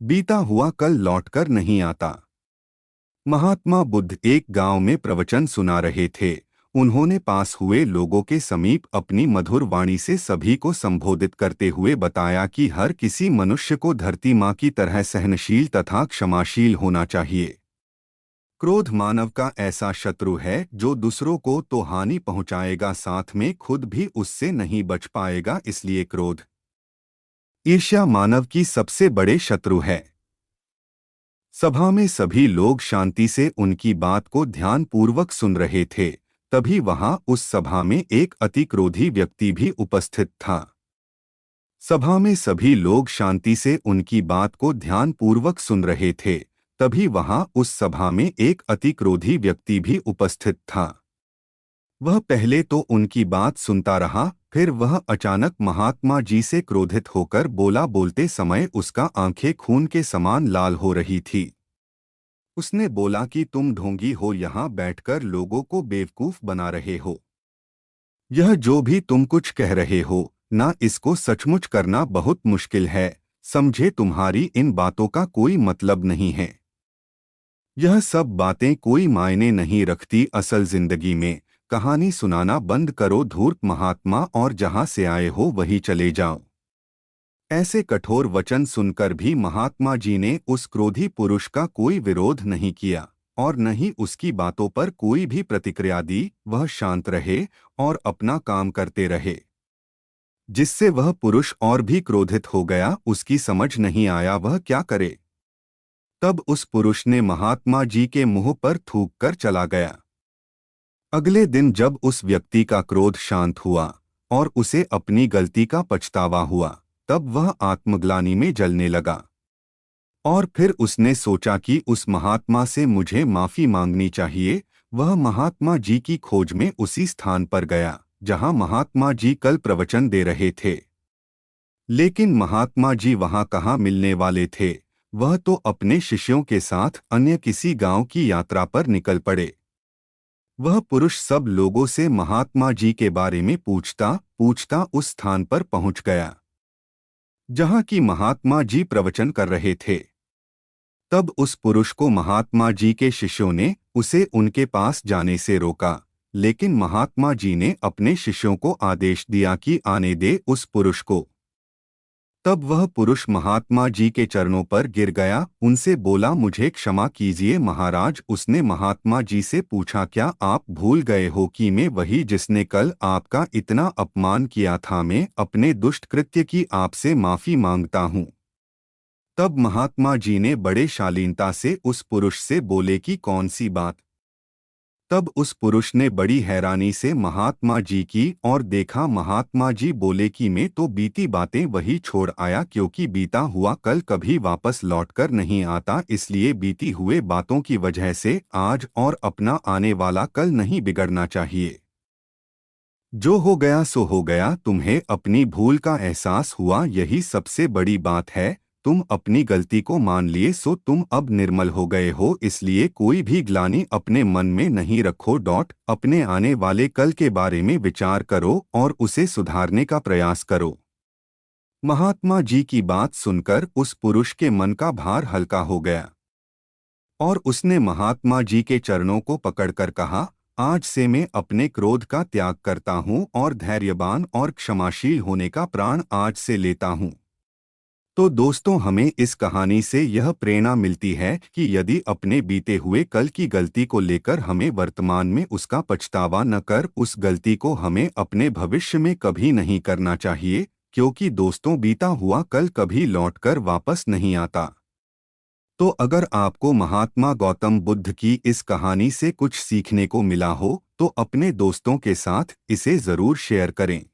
बीता हुआ कल लौटकर नहीं आता। महात्मा बुद्ध एक गांव में प्रवचन सुना रहे थे। उन्होंने पास हुए लोगों के समीप अपनी मधुर वाणी से सभी को संबोधित करते हुए बताया कि हर किसी मनुष्य को धरती माँ की तरह सहनशील तथा क्षमाशील होना चाहिए। क्रोध मानव का ऐसा शत्रु है जो दूसरों को तो हानि पहुंचाएगा, साथ में खुद भी उससे नहीं बच पाएगा। इसलिए क्रोध, ईर्ष्या मानव की सबसे बड़े शत्रु है। सभा में सभी लोग शांति से उनकी बात को ध्यानपूर्वक सुन रहे थे। तभी वहां उस सभा में एक अति क्रोधी व्यक्ति भी उपस्थित था। सभा में सभी लोग शांति से उनकी बात को ध्यानपूर्वक सुन रहे थे। तभी वहां उस सभा में एक अति क्रोधी व्यक्ति भी उपस्थित था। वह पहले तो उनकी बात सुनता रहा, फिर वह अचानक महात्मा जी से क्रोधित होकर बोला। बोलते समय उसका आंखें खून के समान लाल हो रही थी। उसने बोला कि तुम ढोंगी हो, यहाँ बैठकर लोगों को बेवकूफ बना रहे हो। यह जो भी तुम कुछ कह रहे हो ना, इसको सचमुच करना बहुत मुश्किल है। समझे, तुम्हारी इन बातों का कोई मतलब नहीं है। यह सब बातें कोई मायने नहीं रखती असल जिंदगी में। कहानी सुनाना बंद करो धूर्त महात्मा, और जहां से आए हो वहीं चले जाओ। ऐसे कठोर वचन सुनकर भी महात्मा जी ने उस क्रोधी पुरुष का कोई विरोध नहीं किया और न ही उसकी बातों पर कोई भी प्रतिक्रिया दी। वह शांत रहे और अपना काम करते रहे, जिससे वह पुरुष और भी क्रोधित हो गया। उसकी समझ नहीं आया वह क्या करे। तब उस पुरुष ने महात्मा जी के मुंह पर थूक कर चला गया। अगले दिन जब उस व्यक्ति का क्रोध शांत हुआ और उसे अपनी गलती का पछतावा हुआ, तब वह आत्मग्लानि में जलने लगा। और फिर उसने सोचा कि उस महात्मा से मुझे माफी मांगनी चाहिए। वह महात्मा जी की खोज में उसी स्थान पर गया जहां महात्मा जी कल प्रवचन दे रहे थे। लेकिन महात्मा जी वहां कहाँ मिलने वाले थे। वह तो अपने शिष्यों के साथ अन्य किसी गांव की यात्रा पर निकल पड़े। वह पुरुष सब लोगों से महात्मा जी के बारे में पूछता पूछता उस स्थान पर पहुंच गया जहां की महात्मा जी प्रवचन कर रहे थे। तब उस पुरुष को महात्मा जी के शिष्यों ने उसे उनके पास जाने से रोका, लेकिन महात्मा जी ने अपने शिष्यों को आदेश दिया कि आने दे उस पुरुष को। तब वह पुरुष महात्मा जी के चरणों पर गिर गया, उनसे बोला, मुझे क्षमा कीजिए महाराज। उसने महात्मा जी से पूछा, क्या आप भूल गए हो कि मैं वही जिसने कल आपका इतना अपमान किया था। मैं अपने दुष्ट कृत्य की आपसे माफी मांगता हूँ। तब महात्मा जी ने बड़े शालीनता से उस पुरुष से बोले कि कौन सी बात। तब उस पुरुष ने बड़ी हैरानी से महात्मा जी की और देखा। महात्मा जी बोले कि मैं तो बीती बातें वही छोड़ आया, क्योंकि बीता हुआ कल कभी वापस लौटकर नहीं आता। इसलिए बीती हुए बातों की वजह से आज और अपना आने वाला कल नहीं बिगड़ना चाहिए। जो हो गया सो हो गया। तुम्हें अपनी भूल का एहसास हुआ, यही सबसे बड़ी बात है। तुम अपनी गलती को मान लिए, सो तुम अब निर्मल हो गए हो। इसलिए कोई भी ग्लानि अपने मन में नहीं रखो। अपने आने वाले कल के बारे में विचार करो और उसे सुधारने का प्रयास करो। महात्मा जी की बात सुनकर उस पुरुष के मन का भार हल्का हो गया और उसने महात्मा जी के चरणों को पकड़कर कहा, आज से मैं अपने क्रोध का त्याग करता हूँ और धैर्यवान और क्षमाशील होने का प्रण आज से लेता हूँ। तो दोस्तों, हमें इस कहानी से यह प्रेरणा मिलती है कि यदि अपने बीते हुए कल की गलती को लेकर हमें वर्तमान में उसका पछतावा न कर, उस गलती को हमें अपने भविष्य में कभी नहीं करना चाहिए, क्योंकि दोस्तों बीता हुआ कल कभी लौटकर वापस नहीं आता। तो अगर आपको महात्मा गौतम बुद्ध की इस कहानी से कुछ सीखने को मिला हो तो अपने दोस्तों के साथ इसे जरूर शेयर करें।